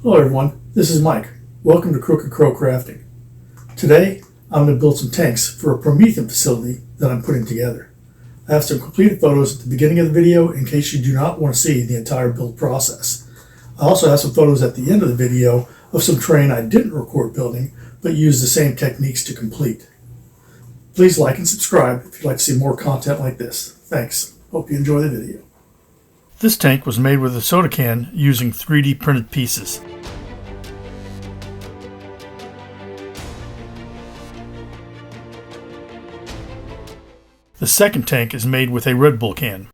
Hello everyone, this is Mike. Welcome to Crooked Crow Crafting. Today, I'm going to build some tanks for a Promethium facility that I'm putting together. I have some completed photos at the beginning of the video in case you do not want to see the entire build process. I also have some photos at the end of the video of some terrain I didn't record building, but used the same techniques to complete. Please like and subscribe if you'd like to see more content like this. Thanks. Hope you enjoy the video. This tank was made with a soda can using 3D printed pieces. The second tank is made with a Red Bull can.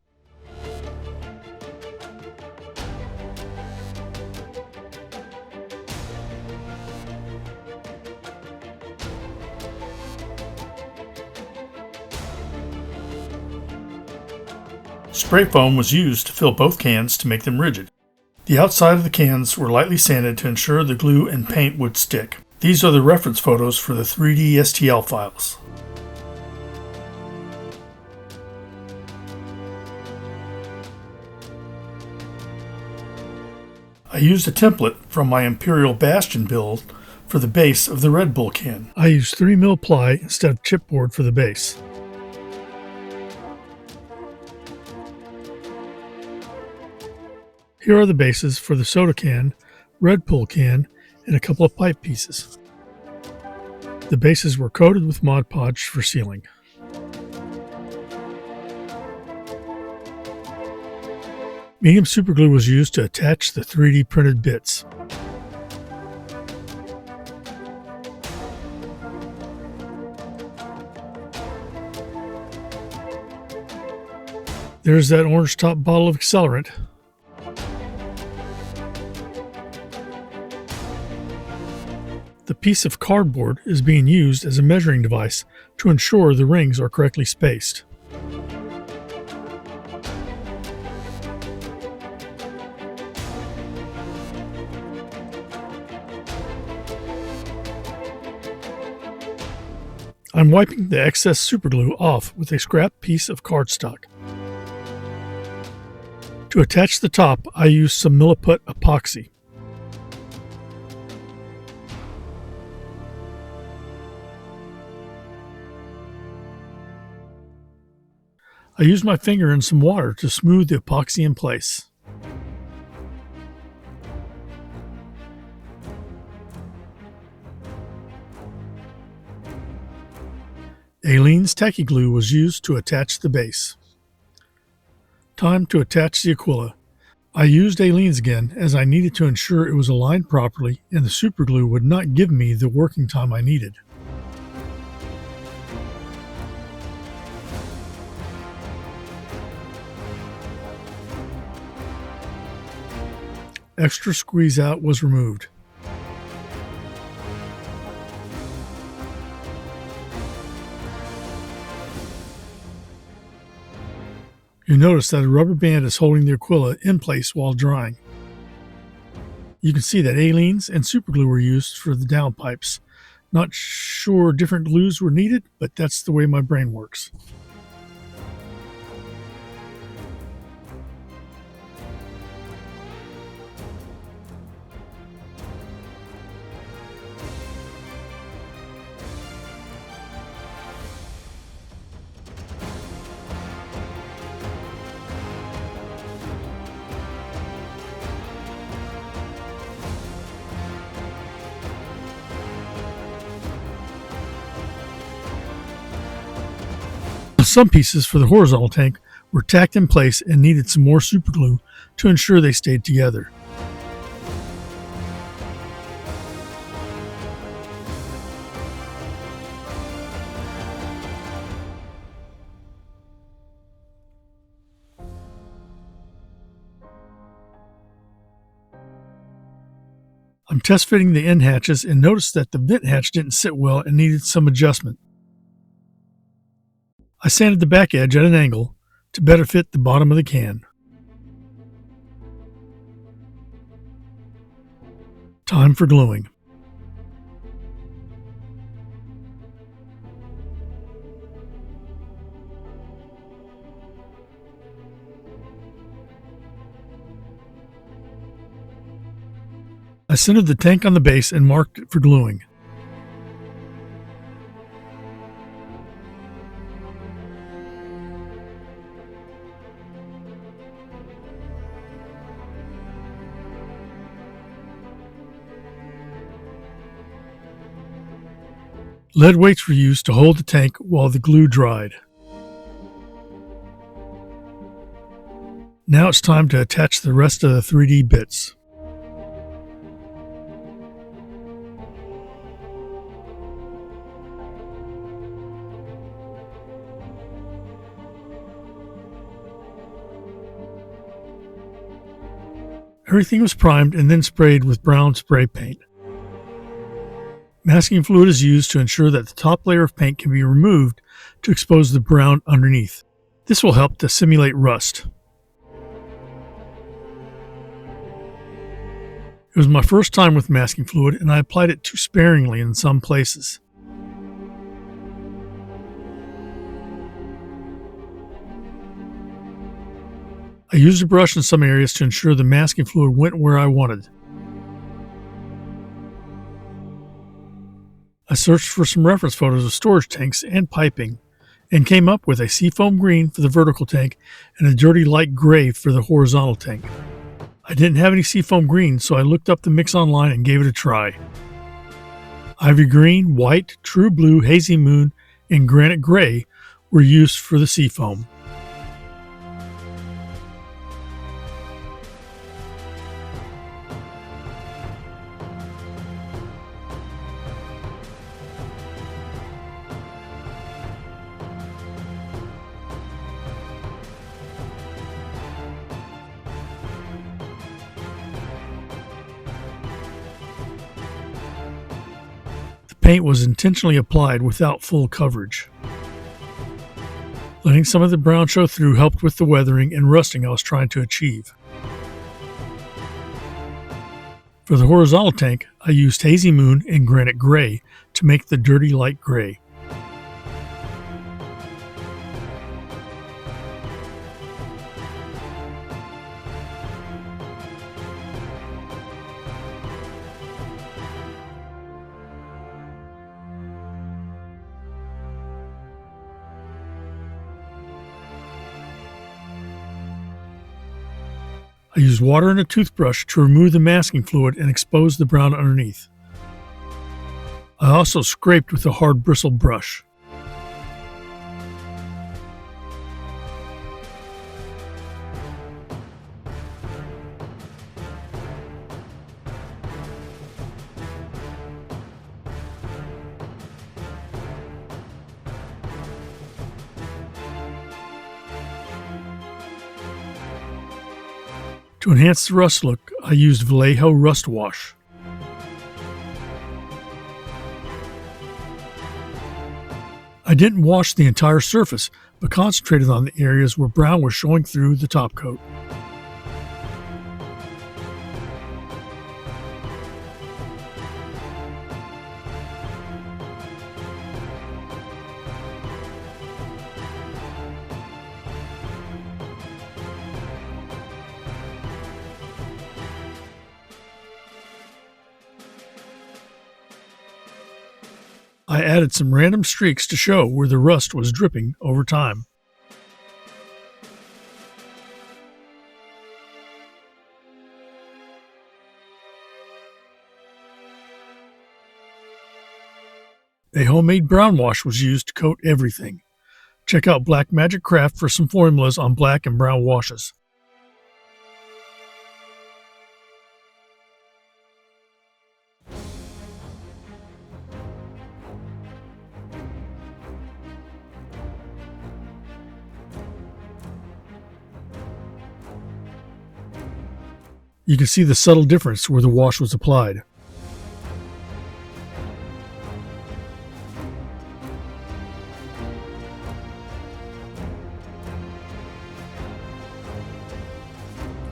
Spray foam was used to fill both cans to make them rigid. The outside of the cans were lightly sanded to ensure the glue and paint would stick. These are the reference photos for the 3D STL files. I used a template from my Imperial Bastion build for the base of the Red Bull can. I used 3mm ply instead of chipboard for the base. Here are the bases for the soda can, Red Bull can, and a couple of pipe pieces. The bases were coated with Mod Podge for sealing. Medium superglue was used to attach the 3D printed bits. There's that orange top bottle of accelerant. The piece of cardboard is being used as a measuring device to ensure the rings are correctly spaced. I'm wiping the excess superglue off with a scrap piece of cardstock. To attach the top, I use some milliput epoxy. I used my finger and some water to smooth the epoxy in place. Aleene's tacky glue was used to attach the base. Time to attach the Aquila. I used Aleene's again as I needed to ensure it was aligned properly and the superglue would not give me the working time I needed. Extra squeeze out was removed. You notice that a rubber band is holding the Aquila in place while drying. You can see that Aleene's and superglue were used for the downpipes. Not sure different glues were needed, but that's the way my brain works. Some pieces for the horizontal tank were tacked in place and needed some more superglue to ensure they stayed together. I'm test fitting the end hatches and noticed that the vent hatch didn't sit well and needed some adjustment. I sanded the back edge at an angle to better fit the bottom of the can. Time for gluing. I centered the tank on the base and marked it for gluing. Lead weights were used to hold the tank while the glue dried. Now it's time to attach the rest of the 3D bits. Everything was primed and then sprayed with brown spray paint. Masking fluid is used to ensure that the top layer of paint can be removed to expose the brown underneath. This will help to simulate rust. It was my first time with masking fluid, and I applied it too sparingly in some places. I used a brush in some areas to ensure the masking fluid went where I wanted. I searched for some reference photos of storage tanks and piping, and came up with a seafoam green for the vertical tank and a dirty light gray for the horizontal tank. I didn't have any seafoam green, so I looked up the mix online and gave it a try. Ivory green, white, true blue, hazy moon, and granite gray were used for the seafoam. Paint was intentionally applied without full coverage. Letting some of the brown show through helped with the weathering and rusting I was trying to achieve. For the horizontal tank, I used hazy moon and granite gray to make the dirty light gray. I used water and a toothbrush to remove the masking fluid and expose the brown underneath. I also scraped with a hard bristle brush. To enhance the rust look, I used Vallejo Rust Wash. I didn't wash the entire surface, but concentrated on the areas where brown was showing through the top coat. I added some random streaks to show where the rust was dripping over time. A homemade brown wash was used to coat everything. Check out Black Magic Craft for some formulas on black and brown washes. You can see the subtle difference where the wash was applied.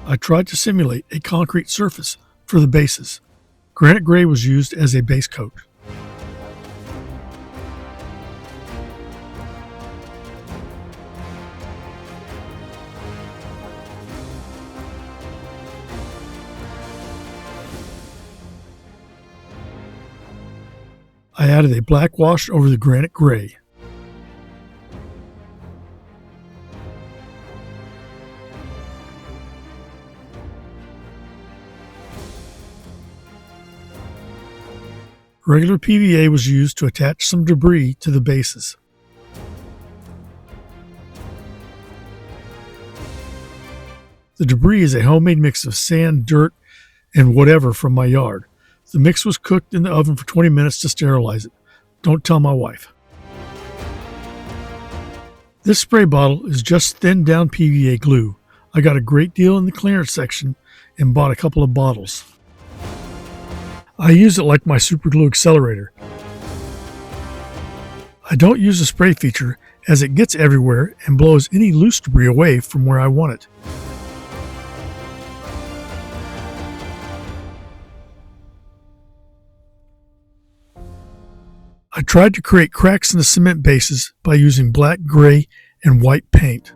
I tried to simulate a concrete surface for the bases. Granite gray was used as a base coat. I added a black wash over the granite gray. Regular PVA was used to attach some debris to the bases. The debris is a homemade mix of sand, dirt, and whatever from my yard. The mix was cooked in the oven for 20 minutes to sterilize it. Don't tell my wife. This spray bottle is just thinned down PVA glue. I got a great deal in the clearance section and bought a couple of bottles. I use it like my super glue accelerator. I don't use the spray feature as it gets everywhere and blows any loose debris away from where I want it. I tried to create cracks in the cement bases by using black, gray, and white paint.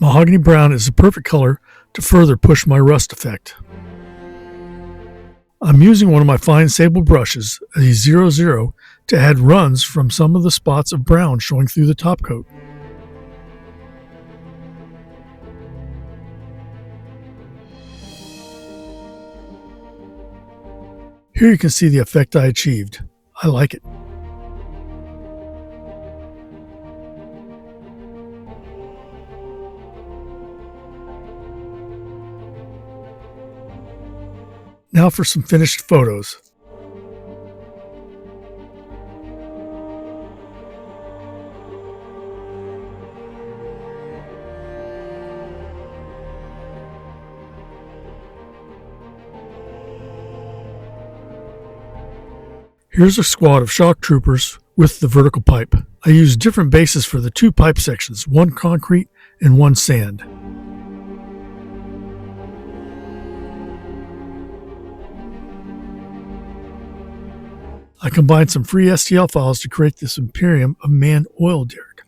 Mahogany brown is the perfect color to further push my rust effect. I'm using one of my fine sable brushes, a 00, to add runs from some of the spots of brown showing through the top coat. Here you can see the effect I achieved. I like it. Now for some finished photos. Here's a squad of shock troopers with the vertical pipe. I used different bases for the two pipe sections, one concrete and one sand. I combined some free STL files to create this Imperium of man oil derrick.